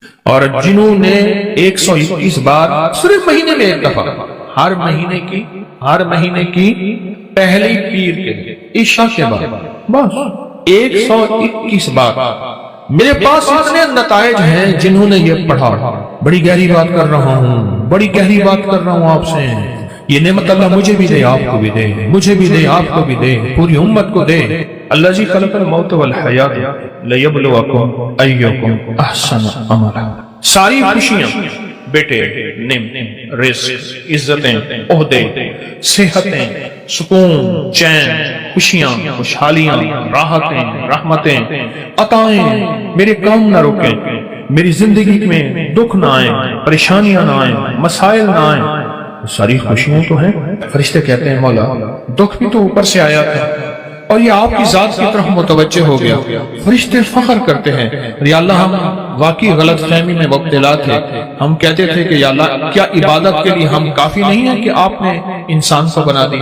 اور جنہوں نے 121 بار صرف مہینے میں ایک دفعہ ہر مہینے کی پہلی پیر کے دن عشاء کے بعد بس 121 بار، میرے پاس اتنے نتائج ہیں جنہوں نے یہ پڑھا۔ بڑی گہری بات کر رہا ہوں آپ سے، یہ نعمت اللہ مجھے بھی دے، آپ کو بھی دے، مجھے بھی دے، آپ کو بھی دے، پوری امت کو دے۔ الذی خلق الموت والحیات لیبلوکم ایکم احسن عملا۔ ساری خوشیاں، بیٹے، نعمت، رزق، عزتیں، عہدے، صحتیں، سکون، چین، خوشیاں، خوشحالیاں، راحتیں، رحمتیں، عطائیں میرے کام نہ روکیں، میری زندگی میں دکھ نہ آئیں، پریشانیاں نہ آئیں، مسائل نہ آئیں۔ ساری خوشیاں تو ہیں۔ فرشتے کہتے ہیں مولا دکھ بھی تو اوپر سے آیا تھا اور یہ آپ کی ذات کی طرف متوجہ ہو گیا۔ فرشتے فخر کرتے ہیں یا اللہ ہم واقعی غلط فہمی میں مبتلا تھے، ہم کہتے تھے کہ یا اللہ کیا عبادت کے لیے ہم کافی نہیں ہیں کہ آپ نے انسان کو بنا دی؟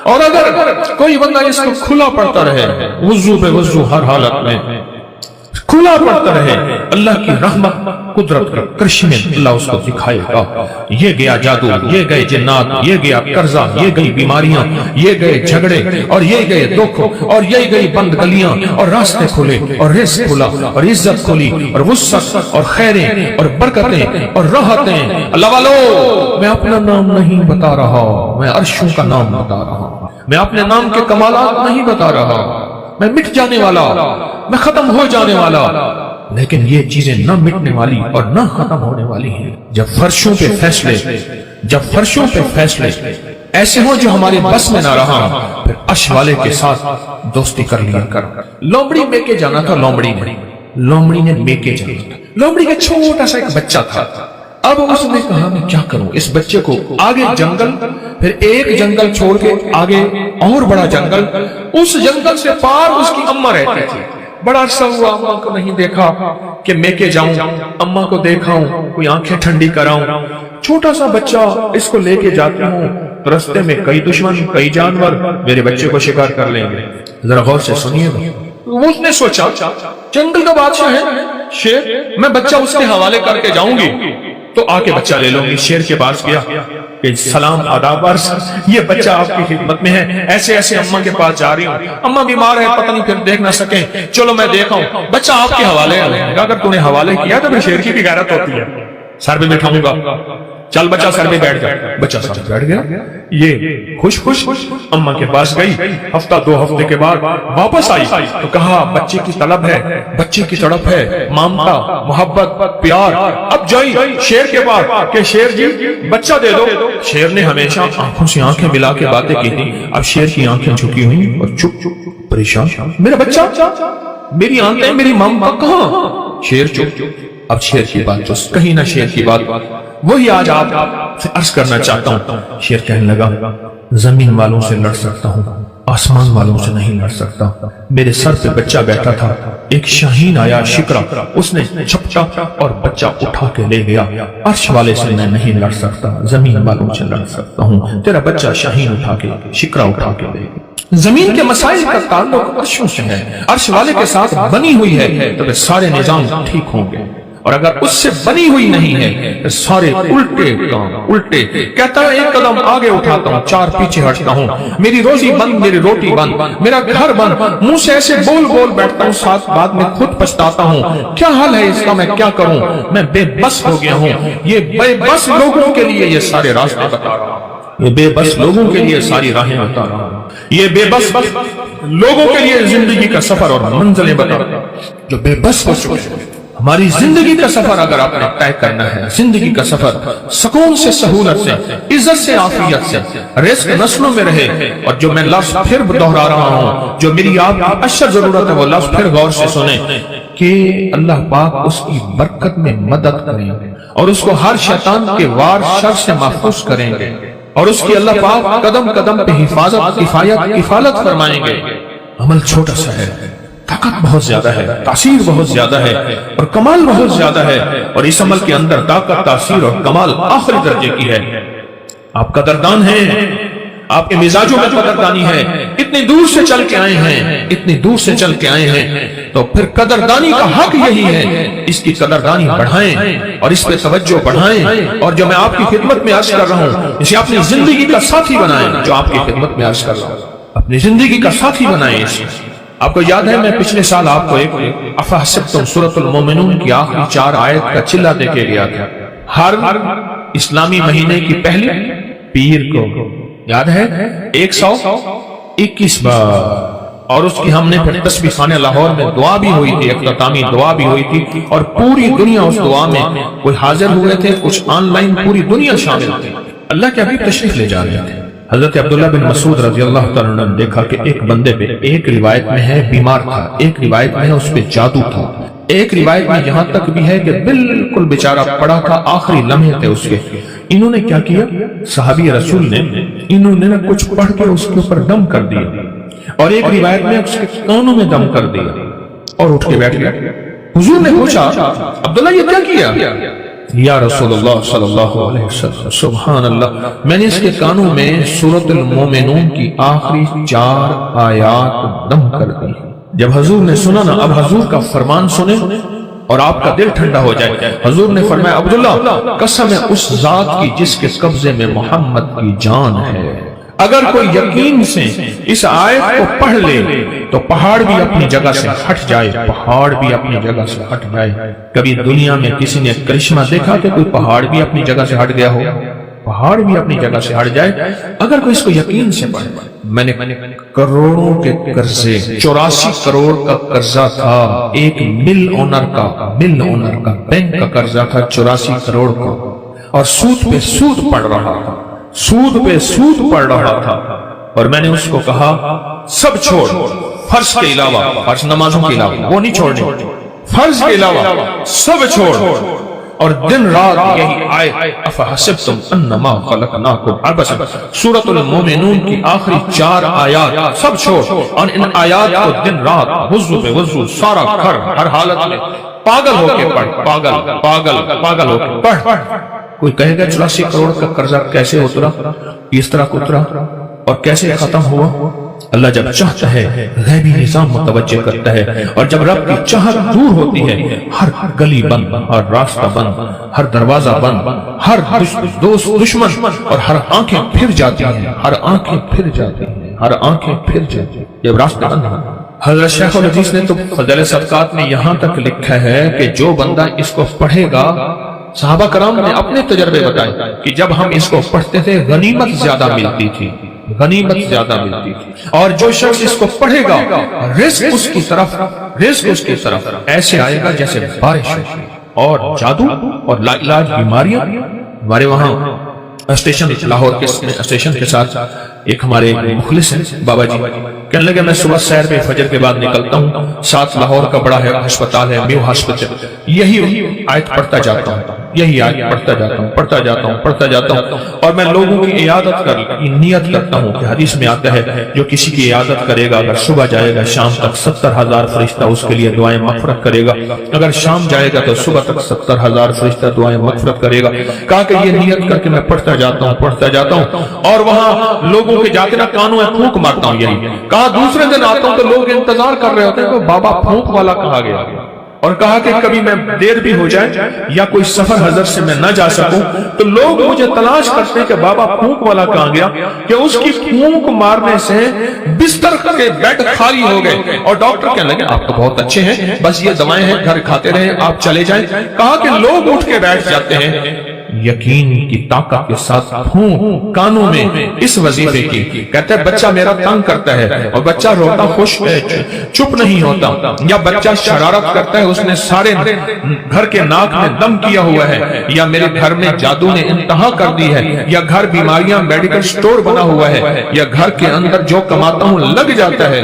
اور اگر کوئی بندہ اس کو کھلا پڑتا رہے، وضو بے وضو ہر حالت میں کھلا پڑتا رہے، اللہ کی رحمت قدرت کا کرشمے اللہ اس کو دکھائے گا۔ یہ گیا جادو، یہ گئے جنات، یہ گیا قرضہ، یہ گئی بیماریاں، یہ گئے جھگڑے، اور یہ گئے دکھ، اور یہ گئی بند گلیاں، اور راستے کھلے، اور رزق کھلا، اور عزت کھلی، اور وسعت، اور خیریں، اور برکتیں، اور راحتیں۔ اللہ والو میں اپنا نام نہیں بتا رہا، میں عرشوں کا نام بتا رہا، میں اپنے نام کے کمالات نہیں بتا رہا، میں مٹ جانے والا، میں ختم ہو جانے والا، لیکن یہ چیزیں نہ مٹنے والی اور نہ ختم ہونے والی ہیں۔ جب فرشوں پہ فیصلے ایسے ہوں جو ہمارے بس میں نہ رہا، پھر عرش والے کے ساتھ دوستی کر لیا کر۔ لومڑی میکے جانا تھا، لومڑی نے میکے جانا تھا۔ لومڑی کا چھوٹا سا ایک بچہ تھا۔ اب اس نے کہا میں کیا کروں، اس بچے کو آگے جنگل، پھر ایک جنگل چھوڑ کے آگے اور بڑا جنگل، اس جنگل سے پار اس کی اماں رہتی تھی۔ بڑا عرصہ ہوا اماں کو نہیں دیکھا کہ میں کے جاؤں، اماں کو دیکھاؤں، کوئی آنکھیں ٹھنڈی کراؤں۔ چھوٹا سا بچہ اس کو لے کے جاتی ہوں، رستے میں کئی دشمن، کئی جانور میرے بچے کو شکار کر لیں گے، ذرا غور سے سنیے گا۔ اس نے سوچا جنگل کا بادشاہ ہے شیر، میں بچہ اس کے حوالے کر کے جاؤں گی تو آ کے بچہ لے لوں گی۔ شیر کے پاس گیا کہ سلام آداب عرض، یہ بچہ آپ کی خدمت میں ہے، ایسے اماں کے پاس جا رہی ہوں، اماں بیمار ہے، پتہ نہیں پھر دیکھ نہ سکیں، چلو میں دیکھا ہوں، بچہ آپ کے حوالے ہے۔ اگر تو نے حوالے کیا تو پھر شیر کی بھی غیرت ہوتی ہے، سر پہ بٹھاؤں گا، چل بچہ سر پہ بیٹھ جا۔ بچہ سر پہ بیٹھ گیا، یہ خوش اماں کے پاس گئی۔ ہفتہ دو ہفتے کے بعد واپس آئی تو کہا بچے کی طلب ہے، بچے کی تڑپ ہے، مامتا، محبت، پیار۔ اب جائی شیر کے پاس کہ شیر جی بچہ دے دو۔ شیر نے ہمیشہ آنکھوں سے آنکھیں ملا کے باتیں کی تھی، اب شیر کی آنکھیں جھکی ہوئی اور چپ پریشان، میرا بچہ، میری آنکھیں، میری مامتا کہاں؟ شیر چپ۔ اب شیر کی بات کہیں نہ شیر کی بات وہی آج آپ سے عرض کرنا چاہتا ہوں۔ شیر کہنے لگا زمین والوں سے لڑ سکتا ہوں، آسمان والوں سے نہیں لڑ سکتا۔ میرے سر پہ بچہ بیٹھا تھا، ایک شاہین آیا شکرا، اس نے جھپٹا اور بچہ اٹھا کے لے گیا۔ عرش والے سے میں نہیں لڑ سکتا، زمین والوں سے لڑ سکتا ہوں۔ تیرا بچہ شاہین اٹھا کے، شکرا اٹھا کے لے گیا۔ زمین کے مسائل کا تعلق عرشوں سے ہے، عرش والے کے ساتھ بنی ہوئی ہے تو سارے نظام ٹھیک ہوں گے، اور اگر اس سے بنی ہوئی نہیں ہے تو سارے الٹے کہتا ہے ایک قدم آگے اٹھاتا ہوں، چار پیچھے ہٹتا ہوں، میری روزی بند، میری روٹی بند، میرا گھر بند، منہ سے ایسے بول بیٹھتا ہوں، ساتھ بعد میں خود پچھتاتا ہوں کیا حال ہے اس کا، میں کیا کروں، میں بے بس ہو گیا ہوں۔ یہ بے بس لوگوں کے لیے یہ سارے راستے بتا رہا ہوں، یہ بے بس لوگوں کے لیے ساری راہیں بتا رہا ہوں، یہ بے بس لوگوں کے لیے زندگی کا سفر اور منزلیں بتا رہا ہوں جو بے بس ہو چکے ہیں۔ ہماری زندگی کا سفر اگر آپ نے طے کرنا ہے، زندگی کا سفر سکون سے، سہولت سے، عزت سے، عافیت سے، رزق نسلوں میں رہے، اور جو میں لفظ پھر دہرا رہا ہوں، جو میری آپ کی اشد ضرورت ہے، وہ لفظ پھر غور سے سنیں کہ اللہ پاک اس کی برکت میں مدد کریں گے اور اس کو ہر شیطان کے وار شر سے محفوظ کریں گے، اور اس کی اللہ پاک قدم قدم پہ حفاظت، کفالت فرمائیں گے۔ عمل چھوٹا سا ہے، طاقت بہت زیادہ ہے، تاثیر بہت زیادہ ہے، اور کمال بہت زیادہ ہے، اور اس عمل کے اندر طاقت، تاثیر اور کمال آخری درجے کی ہے۔ آپ قدردان ہیں، आपके मिजाजों में कदरदानी है, इतनी दूर से चल के आए हैं, इतनी दूर से चल के आए हैं, तो फिर कदरदानी का हक यही है, इसकी कदरदानी बढ़ाएं और इस पे तवज्जो बढ़ाएं। और जो मैं आपकी खिदमत में अर्ज कर रहा हूं, इसे अपनी जिंदगी का साथी बनाएं। जो आपकी खिदमत में अर्ज कर रहा हूं, अपनी जिंदगी का साथी बनाएं इसे। आपको याद है, मैं पिछले साल आपको एक अफहसिबतुम सूरतुल मोमिनून की आखिरी 4 आयत का चिल्ला देके गया था। हर इस्लामी महीने की पहली पीर को, याद है, 121 बार, और उसकी हमने फिर तस्बीह खाने लाहौर में दुआ भी हुई थी, इख्तितामी दुआ भी हुई थी, और पूरी दुनिया उस दुआ में, कोई हाजिर हुए थे, कुछ ऑनलाइन, पूरी दुनिया शामिल थी। अल्लाह के हबीब तशरीफ ले जा रहे थे। हजरत अब्दुल्लाह बिन मसूद रजी अल्लाह तआला अन्हु ने देखा कि एक बंदे पे, एक रिवायत में है बीमार था, एक रिवायत में है उस पे जादू था, एक रिवायत में यहां तक भी है कि बिल्कुल बेचारा पड़ा था, आखिरी लम्हे थे उसके। इन्होंने क्या किया, सहाबी रसूल ने, इन्होंने ना कुछ पढ़ के उसके ऊपर दम कर दिया, और एक रिवायत में उसके कानों में दम कर दिया और उठ के बैठ गया। हुजूर ने पूछा, अब्दुल्ला ये क्या किया? या रसूलुल्लाह सल्लल्लाहु अलैहि वसल्लम, सुभान अल्लाह, मैंने इसके कानों में सूरतुल मोमिनून की आखिरी 4 आयात दम कर दी। जब हुजूर ने सुना ना, अब हुजूर का फरमान सुने और आपका दिल ठंडा हो जाए। हुजूर ने फरमाया, अब्दुल्ला कसम है उस जात की जिसके कब्जे में मोहम्मद की जान है, अगर कोई यकीन से इस आयत को पढ़ ले तो पहाड़ भी अपनी जगह से हट जाए, पहाड़ भी अपनी जगह से हट जाए। कभी दुनिया में किसी ने करिश्मा देखा कि कोई पहाड़ भी अपनी जगह से हट गया हो? पहाड़ भी अपनी जगह से हट जाए अगर कोई इसको यकीन से पढ़े। मैंने करोड़ों के कर्जे, 84 करोड़ का कर्जा था, एक मिल ओनर का बैंक का कर्जा था 84 करोड़ का, और सूद पे सूद पड़ रहा था, सूद पे सूद पड़ रहा था। और मैंने उसको कहा, सब छोड़, फर्ज के अलावा, फर्ज नमाजों के अलावा वो नहीं छोड़ने, फर्ज के अलावा सब छोड़, और दिन रात यही आयत अफहसिबतुम अन्नमा खलकनाकुम अबसन, सूरतुल मोमिनून की आखिरी 4 आयात सब छोड़, और इन आयात को दिन रात वुज़ू पे वुज़ू सारा कर, हर हालत में पागल होके पढ़, पागल होके पढ़। कोई कहेगा 84 करोड़ का कर्जा कैसे उतरा, इस तरह उतरा और कैसे खत्म हुआ? अल्लाह जब चाहता है गैबी निजाम मुतवज्जे करता है, और जब रब की चाहत दूर होती है, हर गली बंद, हर रास्ता बंद, हर दरवाजा बंद, हर दोस्त दुश्मन, और हर आंखें फिर जाती हैं, हर आंखें फिर जाती हैं, हर आंखें फिर जाती हैं जब रास्ते बंद हो। हज़रत शेख अल हदीस ने तो फज़ल सदक़ात में यहां तक लिखा है कि जो बंदा इसको पढ़ेगा, सहाबा कराम ने अपने तजर्बे बताए कि जब हम इसको पढ़ते थे गनीमत ज्यादा मिलती थी, गनीमत ज्यादा मिलती थी। और जो शख्स इसको पढ़ेगा, रिस्क उसकी तरफ ऐसे आएगा जैसे बारिश। और जादू और लाइलाज बीमारियां, हमारे वहां स्टेशन, लाहौर के स्टेशन के साथ एक हमारे मुखलिस हैं बाबा जी, कहने लगे मैं सुबह सैर पे फजर के बाद निकलता हूँ, साथ लाहौर का बड़ा है अस्पताल है, म्यू हॉस्पिटल, यही आयत पढ़ता जाता हूँ, यही आयत पढ़ता जाता हूँ, और मैं लोगों की इयादत की नियत करता हूँ कि हदीस में आता है जो किसी की इयादत करेगा, अगर सुबह जाएगा शाम तक 70,000 फरिश्ता उसके लिए दुआएं मग़फ़िरत करेगा, अगर शाम जाएगा तो सुबह तक 70,000 फरिश्ता दुआएं मग़फ़िरत करेगा। कहा कि ये नियत करके मैं पढ़ता जाता हूँ, और वहां लोगों के जाते ना कानों में फूंक मारता हूँ। यही कहा, दूसरे दिन आता हूं तो लोग इंतजार कर रहे होते हैं कि बाबा फूंक वाला कहा गया, और कहा कि कभी मैं देर भी हो जाए या कोई सफर हजर से मैं न जा सकूं तो लोग मुझे तलाश करते हैं कि बाबा फूंक वाला कहां गया, कि उसकी फूंक मारने से बिस्तर के बेड खाली हो गए, और डॉक्टर कहने लगे आप तो बहुत अच्छे हैं, बस ये दवाएं हैं, घर खाते रहे, आप चले जाएं। कहा कि लोग उठ के बैठ जाते हैं यकीन की ताकत के साथ फूंक कानों में इस वजीफे की। कहते हैं बच्चा मेरा तंग करता है, और बच्चा रोता खुश चुप नहीं होता, या बच्चा शरारत करता है, उसने सारे घर के नाक में दम किया हुआ है, या मेरे घर में जादू ने इंतहा कर दी है, या घर बीमारियां मेडिकल स्टोर बना हुआ है, या घर के अंदर जो कमाता हूं लग जाता है।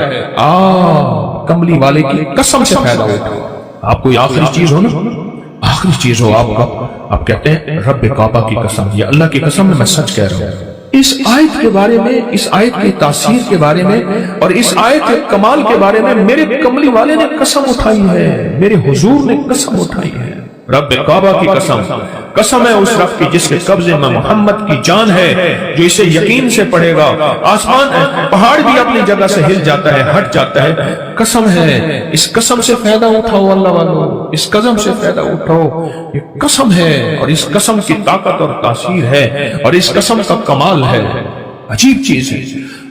कमली वाले की कसम से पैदा होता। आप कोई आखिरी चीज हो ना, आखिरी चीज हो आपका, आप कहते हैं रब काबा की कसम, या अल्लाह की कसम मैं सच कह रहा हूं। इस आयत के बारे में, इस आयत की तासीर के बारे में, और इस आयत के कमाल के बारे में मेरे कमली वाले ने कसम उठाई है, मेरे हुजूर ने कसम उठाई है। रब काबा की कसम है उस रब की जिसके कब्जे में मोहम्मद की जान है, जो इसे यकीन से पढ़ेगा आसमान पहाड़ भी अपनी जगह से हिल जाता है, हट जाता है। कसम है, इस कसम से फायदा उठाओ अल्लाह वालों, इस कसम से फायदा उठाओ, ये कसम है और इस कसम की ताकत और तासीर है और इस कसम का कमाल है, अजीब चीज है।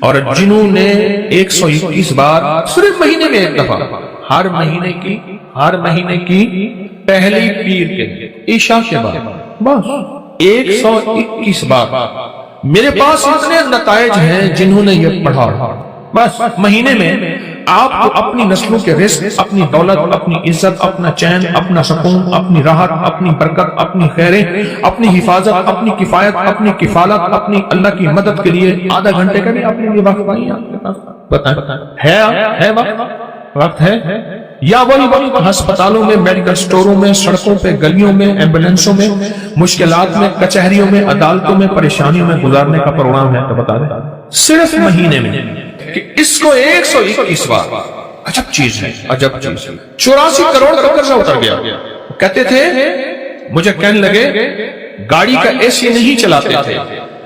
और जिन्होंने 121 बार सिर्फ महीने में एक दफा, हर महीने की पहली पीर के ईशा के बाद बस 121 बार। मेरे पास इतने नताइज हैं जिन्होंने ये पढ़ा, बस महीने में आपको अपनी नस्लों के रिस्क, अपनी दौलत, अपनी इज्जत, अपना चैन, अपना सुकून, अपनी राहत, अपनी बरकत, अपनी खैरें, अपनी हिफाजत, अपनी किफायत, अपनी किफालत, अपनी अल्लाह की मदद के लिए आधा घंटे का भी अपने लिए वक्त नहीं आपके पास? बताएं, है वक्त है या वही वक्त अस्पतालों में, मेडिकल स्टोरों में, सड़कों पे, गलियों में, एम्बुलेंसों में, मुश्किलात में, कचहरियों में, अदालतों में, परेशानियों में गुजारने का प्रोग्राम है? तो बता दें सिर्फ महीने में कि इसको 121 बार। अजब चीज है, अजब चीज। 84 करोड़ का कर्जा उतर गया। कहते थे, मुझे कहने लगे गाड़ी का एसी नहीं चलाते थे,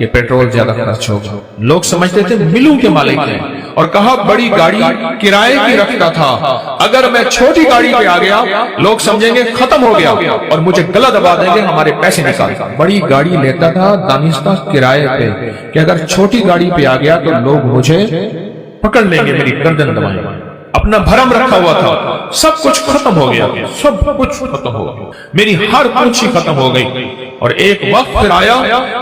ये पेट्रोल ज्यादा खर्च होगा। लोग समझते थे मिलों के मालिक हैं, और कहा बड़ी गाड़ी किराए की रखता था, अगर मैं छोटी गाड़ी पे आ गया लोग समझेंगे खत्म हो गया और मुझे गला दबा देंगे, हमारे पैसे निकाल। बड़ी गाड़ी लेता था दानिस्ता किराए पे कि अगर छोटी गाड़ी पे आ गया तो लोग मुझे पकड़ लेंगे, मेरी गर्दन दबाएंगे। अपना भरम रखा हुआ था, सब कुछ खत्म हो गया, सब कुछ खत्म हो गया, मेरी हर पूंछी खत्म हो गई। और एक वक्त फिर आया,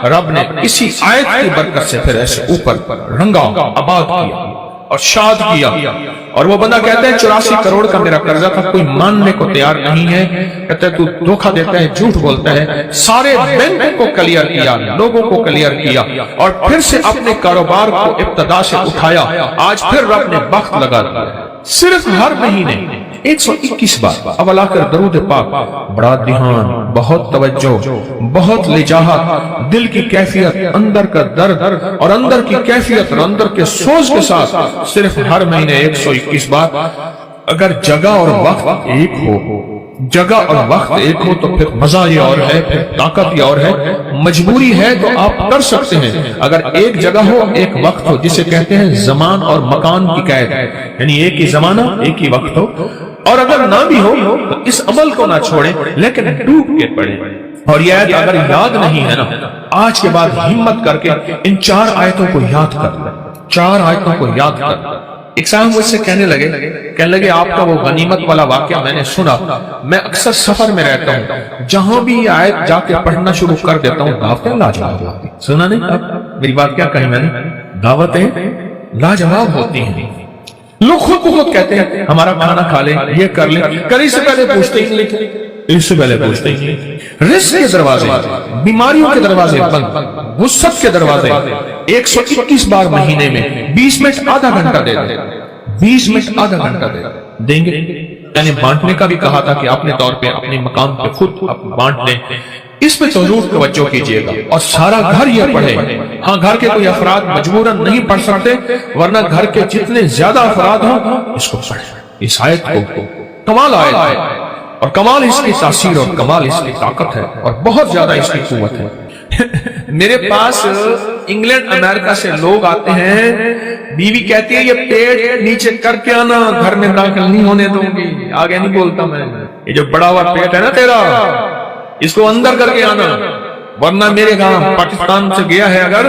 रब ने इसी आयत की बरकत से फिर ऐसे ऊपर रंगा, आबाद किया और शाद किया। और वो बंदा कहता है 84 करोड़ का मेरा कर्जा था, कोई मानने को तैयार नहीं है। कहता है तू धोखा देता है, झूठ बोलता है। सारे बैंक को क्लियर किया, लोगों को क्लियर किया और फिर से अपने कारोबार को इब्तदा से उठाया। आज फिर रब ने वक्त लगा दिया, सिर्फ हर महीने 121 बार अवला कर दरूद पाक। बड़ा ध्यान, बहुत तवज्जो, बहुत लिजाहत, दिल की कैफियत, अंदर का दर्द और अंदर की कैफियत और अंदर के सोच के साथ सिर्फ हर महीने 121 बार। अगर जगह और वक्त एक हो, जगह और वक्त एक हो तो फिर मजा ये और है, फिर ताकत ये और है। मजबूरी है तो आप कर सकते हैं। अगर एक जगह हो, एक वक्त हो, जिसे कहते हैं जमान और मकान की कैद, यानी एक ही जमाना, एक ही वक्त हो। और अगर ना भी हो तो इस अमल को ना छोड़े, लेकिन डूब के पड़े। और यह अगर याद नहीं है ना, आज के बाद हिम्मत करके इन 4 आयतों को याद कर ले, 4 आयतों को याद कर। एक साहब मुझसे कहने लगे आपका वो गनीमत वाला वाकया मैंने सुना। मैं अक्सर सफर में रहता हूँ, जहां भी ये आयत जाके पढ़ना शुरू कर देता हूँ, दावतें लाजवाब होती। सुना नहीं अब मेरी बात क्या कही मैंने? दावतें लाजवाब होती हैं। लोग खुद को खुद कहते हैं हमारा खाना खा ले, ये कर ले, करी से पहले पूछते ही नहीं, इससे पहले पूछते ही। रिस्क के दरवाजे, बीमारियों के दरवाजे बंद, वुसअत के दरवाजे 121 बार महीने में 20 मिनट आधा घंटा दे दें, 20 मिनट आधा घंटा देंगे। मैंने बांटने का भी कहा था कि अपने तौर पे अपने मकाम पे खुद बांट लें। इस पे तो जरूर तवज्जो कीजिएगा और सारा घर ये पढ़े। हाँ, घर के कोई अफराद मजबूरन नहीं पढ़ सकते, वरना घर के जितने ज्यादा अफराद हों इसको पढ़े, इस आयत को। कमाल आयत है और कमाल इसकी तासीर और कमाल इसकी ताकत है और बहुत ज्यादा इसकी कुव्वत है। मेरे पास इंग्लैंड अमेरिका से लोग आते हैं, बीवी कहती है ये पेट नीचे करके आना, घर में दाखिल नहीं होने दूंगी। आगे नहीं बोलता मैं, ये जो बड़ा हुआ पेट है ना तेरा, इसको अंदर करके आना, वरना मेरे गांव पाकिस्तान से गया है अगर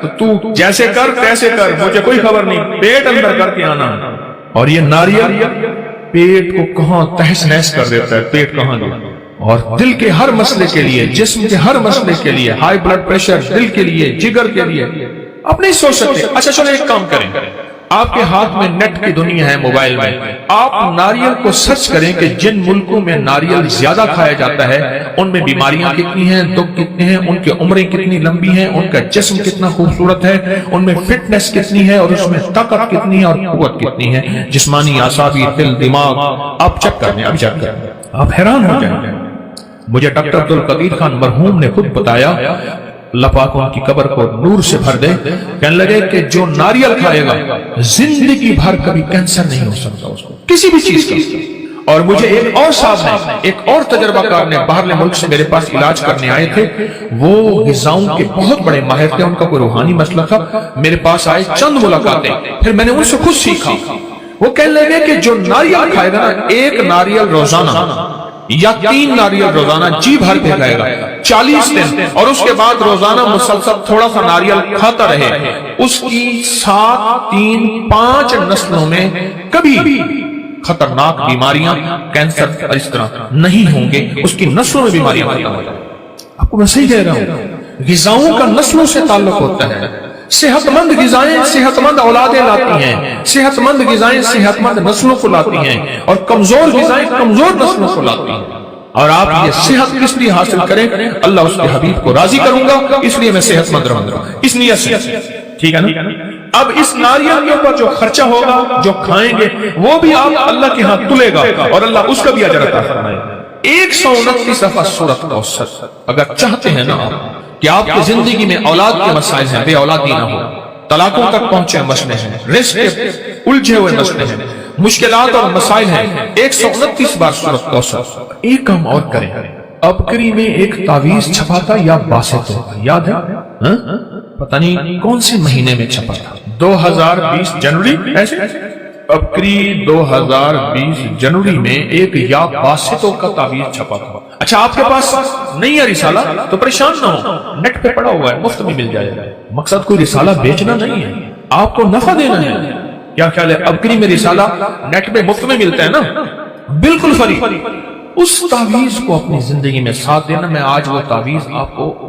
तो तू जैसे कर तैसे कर, मुझे कोई खबर नहीं, पेट अंदर करके आना। और ये नारियल पेट को कहां तहस नहस कर देता है, पेट कहां गया। और दिल के हर मसले के लिए, जिस्म के हर मसले के लिए, हाई ब्लड प्रेशर, दिल के लिए, जिगर के लिए, आप नहीं सोच सकते। अच्छा चलो एक काम करें, आपके हाथ में नेट की दुनिया है, मोबाइल में, आप नारियल को सर्च करें कि जिन मुल्कों में नारियल ज्यादा खाया जाता है उनमें बीमारियां कितनी हैं, दुख कितने हैं, उनकी उम्रें कितनी लंबी हैं, उनका जिस्म कितना खूबसूरत है, उनमें फिटनेस कितनी है और उसमें ताकत कितनी है और कुव्वत कितनी है, जिस्मानी, आसाबी, दिल, दिमाग। आप चेक करने, अभी चेक करें, आप हैरान हो जाएंगे। मुझे डॉक्टर अब्दुल कदीर खान मरहूम ने खुद बताया, अल्लाह पाक उनकी कब्र को नूर से भर दे, कहने लगे कि जो नारियल खाएगा जिंदगी भर कभी कैंसर नहीं हो सकता उसको, किसी भी चीज का। اور مجھے ایک اور صاحب نے، ایک اور تجربہ کار نے باہر ملک سے میرے پاس علاج کرنے آئے تھے، وہ غذاؤں کے بہت بڑے ماہر تھے، ان کا کوئی روحانی مسئلہ تھا، میرے پاس آئے، چند ملاقاتیں، پھر میں نے ان سے خود سیکھا۔ وہ کہنے لگے کہ جو ناریل کھائے گا نا، ایک ناریل روزانہ یا 3 ناریل روزانہ جی بھر کے کھائے گا 40 دن، اور اس کے بعد روزانہ مسلسل تھوڑا سا ناریل کھاتا رہے، اس کی 7، 3، 5 نسلوں میں کبھی خطرناک بیماریاں، کینسر اور اس طرح نہیں ہوں گے، اس کی نسلوں میں بیماریاں ختم ہو جائیں۔ آپ کو میں صحیح کہہ رہا ہوں، غذاؤں کا نسلوں سے تعلق ہوتا ہے۔ صحت مند غذائیں صحت مند اولادیں لاتی ہیں، صحت مند غذائیں صحت مند نسلوں کو لاتی ہیں، اور کمزور غذائیں کمزور نسلوں کو لاتی ہیں۔ اور آپ یہ صحت کس لیے حاصل کریں؟ اللہ اس کے حبیب کو راضی کروں گا، اس لیے میں صحت مند رہوں گا، اس نیت سے، ٹھیک ہے نا؟ اب اس ناریل کے اوپر جو خرچہ ہوگا، جو کھائیں گے، وہ بھی آپ اللہ کے ہاں تلے گا، اور اللہ اس کا بھی اجر عطا فرمائے گا۔ 129 دفعہ سورۃ کوثر۔ اگر چاہتے ہیں نا آپ کہ آپ کی زندگی میں اولاد کے مسائل ہیں، بے اولادی نہ ہو، طلاقوں تک پہنچے مسئلے ہیں، رزق کے الجھے ہوئے مسئلے ہیں، مشکلات اور مسائل ہیں، 129 بار سورۃ کوثر۔ ایک کام اور کریں، ابکری میں ایک تعویذ چھپا تھا یا باسط ہوگا، یاد ہے؟ پتہ نہیں کون سے مہینے میں چھپا تھا، 2020 جنوری، ایسے ابکری 2020 جنوری میں ایک یا باسطوں کا تعویذ چھپا تھا۔ اچھا آپ کے پاس نہیں ہے رسالہ تو پریشان نہ ہو، نیٹ پہ پڑا ہوا ہے، مفت میں مل جائے گا۔ مقصد کوئی رسالہ بیچنا نہیں ہے، آپ کو نفع دینا ہے۔ کیا خیال ہے؟ ابکری میں رسالہ نیٹ پہ مفت میں ملتا ہے نا، بالکل فری۔ اس تعویذ کو اپنی زندگی میں ساتھ دینا۔ میں آج وہ تعویذ آپ کو